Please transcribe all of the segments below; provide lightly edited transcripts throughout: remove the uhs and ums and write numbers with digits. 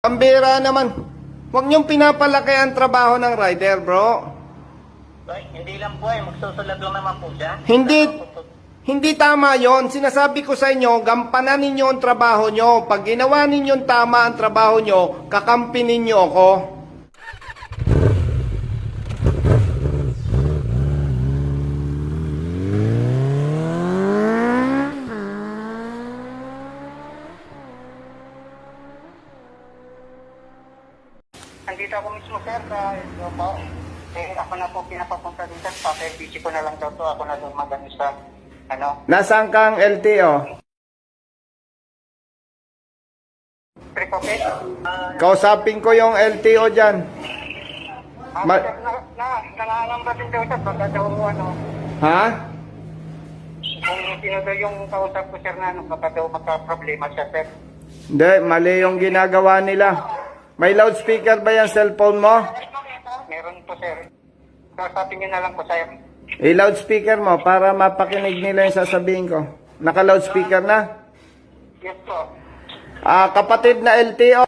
Pambira naman. Huwag niyong pinapalaki ang trabaho ng rider, bro. Ay, hindi lang po magsusulat lang naman po siya. Hindi tama yon. Sinasabi ko sa inyo, gampanan ninyo ang trabaho nyo. Pag ginawa ninyong tama ang trabaho nyo, kakampi ninyo ako. Nandito ako mismo, sir, sa po. Ako na po pinapapunta dito. Sa LPG ko na lang daw to. Ako na doon magano sa, Nasaan kang LTO? pre-coffee. Kausapin ko yung LTO dyan. Nanganamba din daw siya. Baka daw Ha? kung sino daw yung kausap ko, sir, na baka daw magka-problema siya, sir. Hindi, mali yung ginagawa nila. May loudspeaker ba yung cellphone mo? Meron po, sir. Kausapin niyo na lang po, sir. I-loudspeaker mo para mapakinig nila yung sasabihin ko. Naka-loudspeaker na? Yes po. Kapatid na LTO,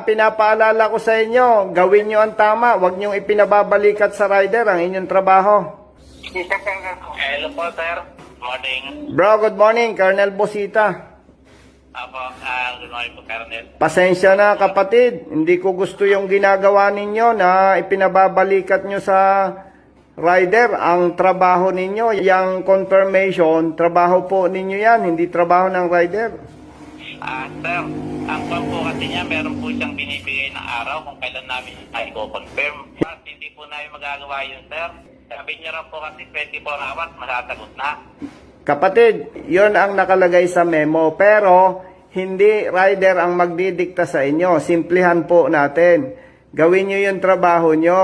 pinapaalala ko sa inyo, gawin nyo ang tama. Huwag nyo ipinababalikat sa rider ang inyong trabaho. Yes, sir. Hello po, sir. Morning. Bro, good morning. Colonel Bosita. Apo, good morning po, Colonel. Pasensya na kapatid. Hindi ko gusto yung ginagawa ninyo na ipinababalikat nyo sa rider ang trabaho ninyo. Yung confirmation, trabaho po ninyo yan, hindi trabaho ng rider. Sir, ang po kasi niya, meron po siyang binibigay na araw kung kailan namin ay confirm. But hindi po namin magagawa yun, sir. Sabi niya rin po kasi 24 hours, masasagot na. Kapatid, yon ang nakalagay sa memo. Pero, hindi rider ang magdidikta sa inyo. Simplihan po natin. Gawin nyo yung trabaho nyo.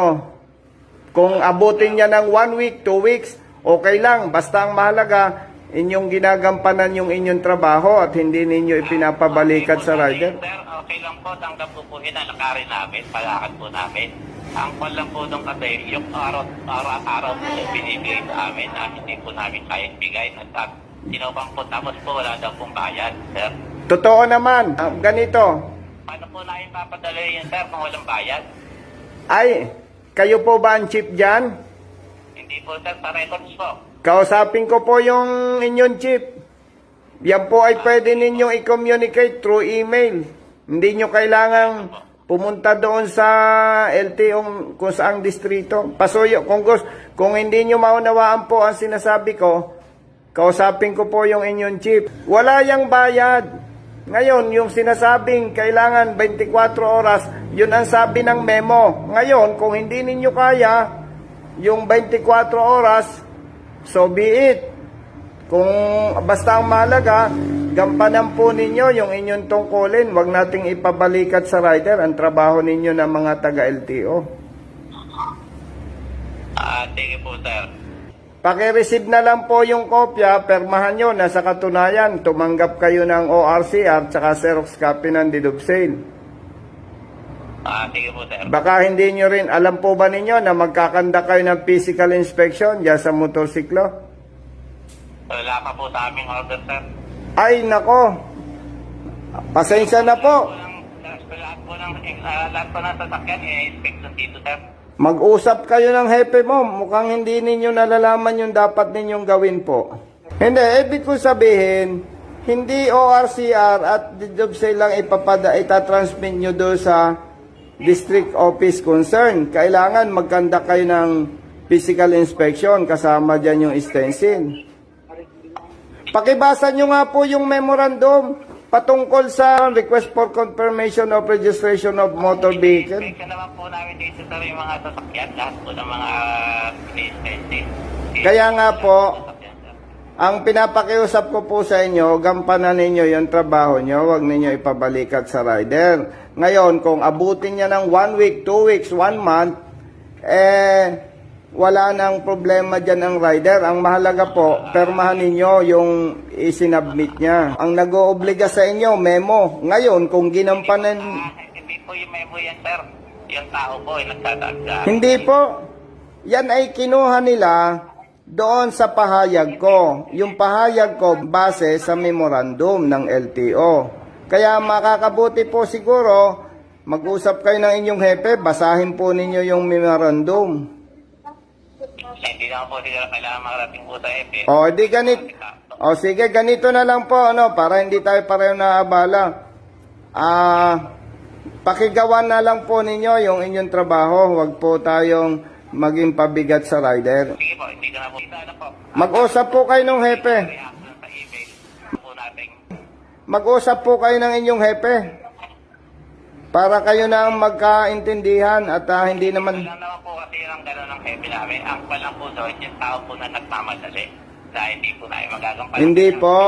Kung abutin niya ng 1 week, 2 weeks, okay lang. Basta ang mahalaga, inyong ginagampanan yung inyong trabaho at hindi ninyo ipinapabalikat sa rider. Sir, okay lang po. Tanggap po po yun. Alakarin namin. Palakad po namin. Ang call lang po nung kasi, yung araw-araw po yung binibigay sa amin na hindi po namin kaya bigay. At sinubang po, tapos po wala daw pong bayad, sir. Totoo naman. Ganito. Paano po namin papadala yun, sir, kung walang bayad? Ay, kayo po ba ang chief dyan? Hindi po, sir, sa records po. Kausapin ko po yung inyong chief. Yan po ay pwede ninyong i-communicate through email. Hindi nyo kailangang pumunta doon sa LTO kung saang distrito. Pasuyo, kung hindi nyo maunawaan po ang sinasabi ko, kausapin ko po yung inyong chief. Wala yang bayad. Ngayon, yung sinasabing kailangan 24 oras, yun ang sabi ng memo. Ngayon, kung hindi ninyo kaya, yung 24 oras, so be it. Kung basta ang mahalaga, gampanan po ninyo yung inyong tungkulin. Huwag nating ipabalikat sa rider ang trabaho ninyo ng mga taga-LTO. Sige po, sir. Paki-receive na lang po yung kopya, permahan nyo na sa katunayan, tumanggap kayo ng ORCR tsaka Xerox copy ng deed of sale. Sige po, sir. Baka hindi nyo rin, alam po ba ninyo na magkakanda kayo ng physical inspection dyan sa motorsiklo? Wala pa po sa aming order, sir. Ay, nako. Pasensya na po. Lahat po ng sasakyan, inspection dito, sir. Mag-usap kayo ng hepe mo. Mukhang hindi ninyo nalalaman yung dapat ninyong gawin po. Hindi, ibig ko sabihin, hindi ORCR at deed of sale lang itatransmit nyo doon sa district office concern. Kailangan magkanda kayo ng physical inspection kasama dyan yung stencil. Pakibasa nyo nga po yung memorandum patungkol sa request for confirmation of registration of motor vehicle. Inspection naman po namin dito, sir, yung mga sasakyan. Lahat po ng mga stencil. Kaya nga po, ang pinapakiusap ko po sa inyo, gampanan ninyo yung trabaho nyo, huwag ninyo ipabalikat sa rider. Ngayon, kung abutin niya ng 1 week, 2 weeks, 1 month, wala nang problema dyan ang rider. Ang mahalaga po, permahan ninyo yung isinabmit niya. Ang nag-oobliga sa inyo, memo. Ngayon, kung ginampanan... Hindi po yung memo yan, sir. Yung tao po ay nagtatagda. Hindi po. Yan ay kinuha nila doon sa pahayag ko. Yung pahayag ko base sa memorandum ng LTO. Kaya makakabuti po siguro, mag-usap kayo ng inyong hepe, basahin po ninyo yung memorandum. Hindi naman po siguro kailangan makarating po sa EP. O, di ganit. O, sige, ganito na lang po, ano, para hindi tayo pareho naabala. Pakigawan na lang po ninyo yung inyong trabaho. Huwag po tayong maging pabigat sa rider. Sige po, hindi na po. Ano po? Mag-usap po kayo ng hepe. Reaction sa email po natin. Mag-usap po kayo ng inyong hepe. Para kayo na ang magkaintindihan at hindi naman... Lang naman po kasi yung gano'n ng heavy namin. Ang palang po doon, yung tao po na nagmamadali. Dahil hindi po namin magagampan. Hindi po.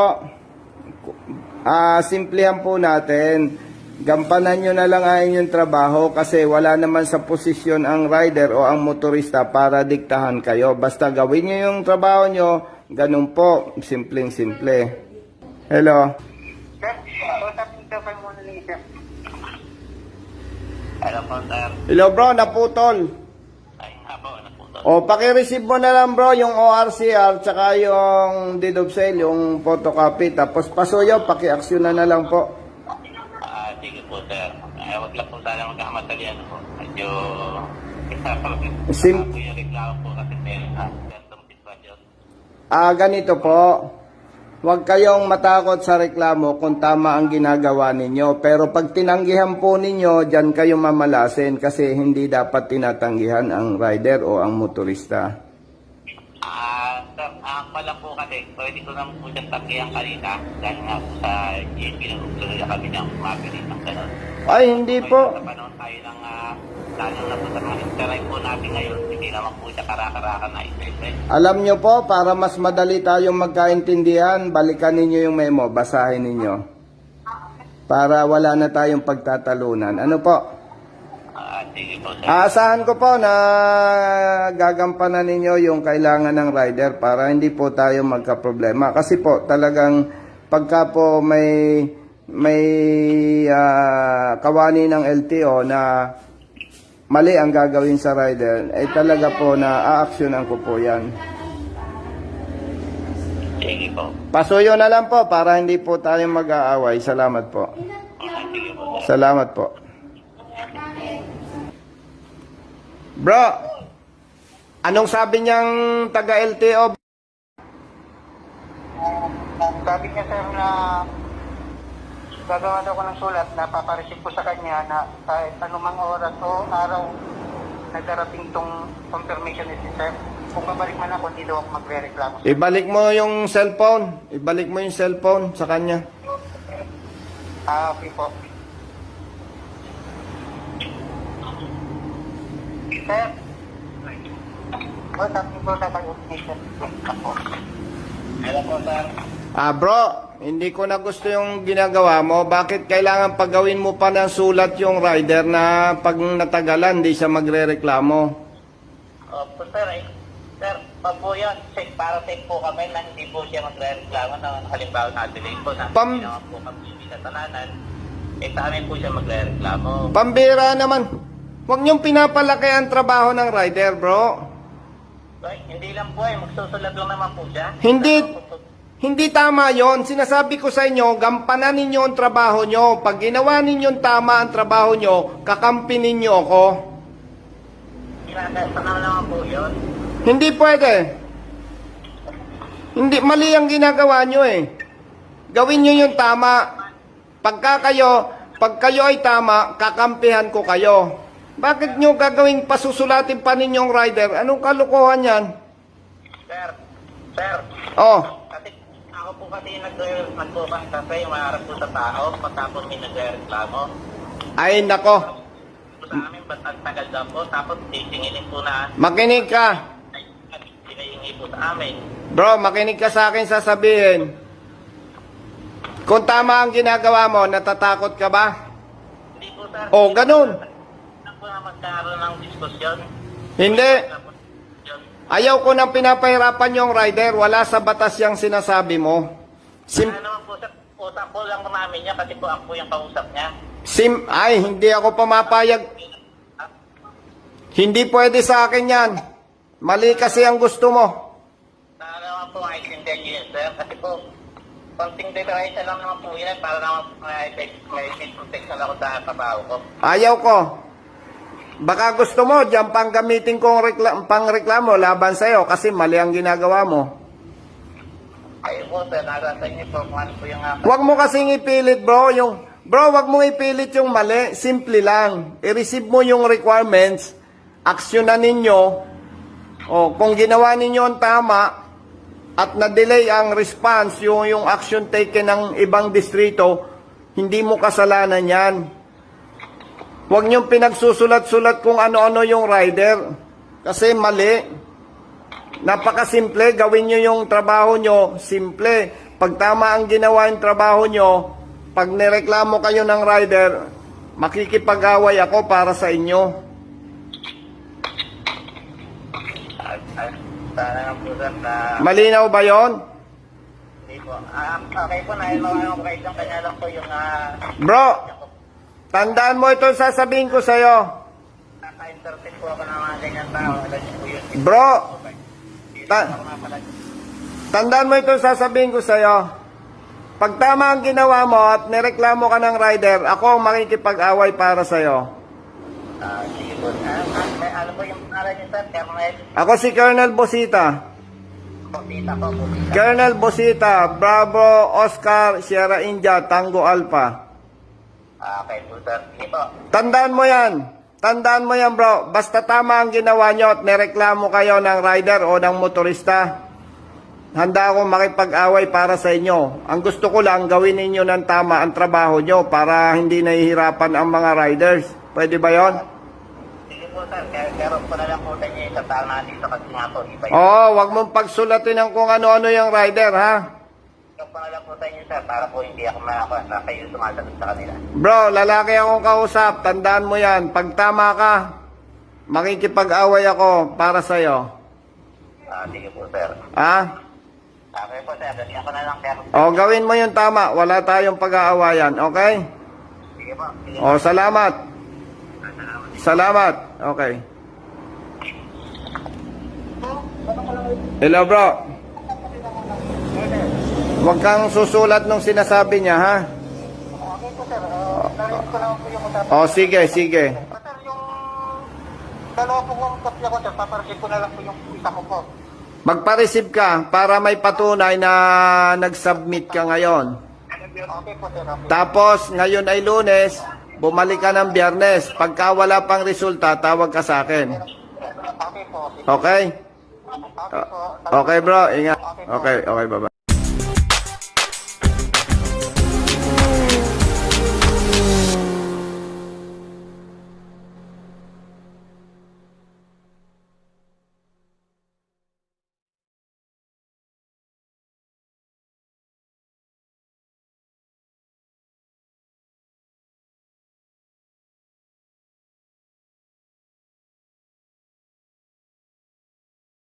Simplihan po natin. Gampanan nyo na lang ang inyong trabaho kasi wala naman sa posisyon ang rider o ang motorista para diktahan kayo. Basta gawin nyo yung trabaho nyo, ganun po. Simpleng-simple. Hello? Sir, usapin ka pa muna ni sir. Hello po, sir. Hello bro, naputol. Ay, nga po, ano po doon? O, pakireceive mo na lang bro yung ORCR tsaka yung deed of sale, yung photocopy. Tapos pasuyo, paki-action na lang po. Sige po, sir. Wag lang po sana magkakamali. Ano po? Medyo... Sim- po yung reklamo po kasi meron gantong sitwasyon. Ganito po. Huwag kayong matakot sa reklamo kung tama ang ginagawa ninyo. Pero pag tinanggihan po ninyo, dyan kayo mamalasin kasi hindi dapat tinatanggihan ang rider o ang motorista. Sir, pala po kasi, pwede ko naman po siyang tanggihan kanina dahil nga po sa pinag-upload na kami ng mabilis ng gano'n. Ay, hindi po. Sa panahon tayo ng lalo na po sa mga internet po natin ngayon, hindi naman po siya karakarakan na ito. Alam nyo po, para mas madali tayong magkaintindihan, balikan ninyo yung memo, basahin ninyo. Para wala na tayong pagtatalunan. Ano po? Sige po, sir. Aasahan ko po na gagampanan ninyo yung kailangan ng rider para hindi po tayo magka-problema. Kasi po talagang pagka po may kawani ng LTO na mali ang gagawin sa rider, ay talaga po na aaksyonan ko po yan. Sige po. Pasuyo na lang po para hindi po tayo mag-aaway. Salamat po. Sige po, sir. Salamat po. Bro, anong sabi niyang taga-LTO? Sabi niya sir na gagawa daw ko ng sulat na papareceive ko sa kanya na kahit anumang oras o araw na darating tong confirmation ni sir. Kung babalik man ako, hindi daw ako magre-reklamo. Ibalik mo yung cellphone. Ibalik mo yung cellphone sa kanya. Okay po. Sir, usapin ko sa kayo ni sir. Hello po, sir. Bro, hindi ko na gusto yung ginagawa mo. Bakit kailangan pagawin mo pa ng sulat yung rider na pag natagalan, di siya magre-reklamo? Opo, sir. Sir, pag po yan, para safe po kami na hindi po siya magre-reklamo na halimbawa na-delay po na hindi naman po kami pinatananan. Sa amin po siya magre-reklamo. Pambira naman. Huwag niyong pinapalaki ang trabaho ng rider, bro. Hindi lang po magsusulat lang naman po siya. Hindi tama yon. Sinasabi ko sa inyo, gampanan ninyo ang trabaho nyo. Pag ginawa ninyong tama ang trabaho nyo, kakampi ninyo ako. Ginagawa naman po yun. Hindi pwede. Hindi, mali ang ginagawa nyo eh. Gawin nyo yung tama. Pag kayo ay tama, kakampihan ko kayo. Bakit nyo gagawing pasusulatin pa ninyong rider? Anong kalokohan yan? Sir. Oh. Kasi ako po kasi nagbukas kasi maharap po sa tao pagkapos may nagre-reklamo. Ay, nako. Sa amin, ba't ang tagal daw po? Tapos titinginin po na Makinig ka. sinahingi po sa amin. Bro, makinig ka sa akin sasabihin. Kung tama ang ginagawa mo, natatakot ka ba? Hindi po, sir. Oh, ganun. Hindi po na magkaroon ng diskusyon. Hindi. Ayaw ko nang pinapahirapan yung rider. Wala sa batas yung sinasabi mo. Ano naman po, sir? Usap po lang namin niya kasi po ako po yung kausap niya. Ay, hindi ako pumapayag. Hindi pwede sa akin yan. Mali kasi ang gusto mo. Sana naman po ay sindihan niyo yun, sir. Kasi po, konting deterrence lang naman po yan para naman may protection ako sa trabaho ko. Ayaw ko. Baka gusto mo, diyan pang gamitin kong pangreklamo laban sa'yo kasi mali ang ginagawa mo. Ayun po sir, nasa sa inyo po kung ano po yung Huwag mo kasing ipilit bro, wag mo ipilit yung mali, simple lang. I-receive mo yung requirements, aksyonan ninyo, o kung ginawa ninyo ang tama, at na-delay ang response, yung action taken ng ibang distrito, hindi mo kasalanan yan. Huwag niyong pinagsusulat-sulat kung ano-ano yung rider. Kasi mali. Napakasimple, gawin niyo yung trabaho nyo, simple. Pag tama ang ginawa yung trabaho nyo, pag nireklamo kayo ng rider, makikipag-away ako para sa inyo. sana nga po sir na Malinaw ba yon? hindi po. Okay po, nailawan ko kayo dyan, kanya lang po yung Bro, tandaan mo ito sasabihin ko sa'yo. naka-interpret po ako ng mga ganyan tao. Alam niyo po yun. Bro, Hindi ta- ako mapalag. tandaan mo ito sasabihin ko sa'yo. Pag tama ang ginawa mo at nireklamo ka ng rider, ako ang makikipag-away para sa'yo. Sige po. Ano po yung pangalan niyo sir? Colonel Ako si Colonel Bosita. Bosita po, Bosita. Colonel Bosita, Bravo, Oscar, Sierra India, Tango Alpha. Okay po sir. Sige po. Tandaan mo yan. Tandaan mo yan bro. Basta tama ang ginawa nyo at nireklamo kayo ng rider o ng motorista, handa akong makipag-away para sa inyo. Ang gusto ko lang, gawin ninyo ng tama ang trabaho nyo para hindi nahihirapan ang mga riders. Pwede ba yon? Sige po sir. Pero po na lang po sa inyo sa tao natin sa kasi nga po. Iba yun. Oo, wag mong pagsulatin ng kung ano-ano yung rider ha. Ito po na lang po sa inyo sir. Para po hindi ako makakuha na kayo sumasagot sa kanila. Bro, lalaki akong kausap. Tandaan mo yan. Pag tama ka, makikipag-away ako para sa'yo. Sige po sir. Ha? Okay po sir. Dali ako na lang sir. O, gawin mo yung tama. Wala tayong pag-aawayan. Okay? Sige po. Sige. O, salamat. Salamat. Okay. Hello, bro. Huwag kang susulat nung sinasabi niya, ha? Okay po sir, narinig ko naman po yung usapan. O, sige, sige. Sir, yung dalawa po kong kopya ko sir, papareceive ko na lang po yung isa ko po. Magpa-receive ka para may patunay na nag-submit ka ngayon. Okay po sir, okay. Tapos, ngayon ay Lunes, bumalik ka ng Biyernes. Pagka wala pang resulta, tawag ka sa akin. Okay po. Okay? Okay po. Okay, bro. Ingat. Okay, okay, bye-bye.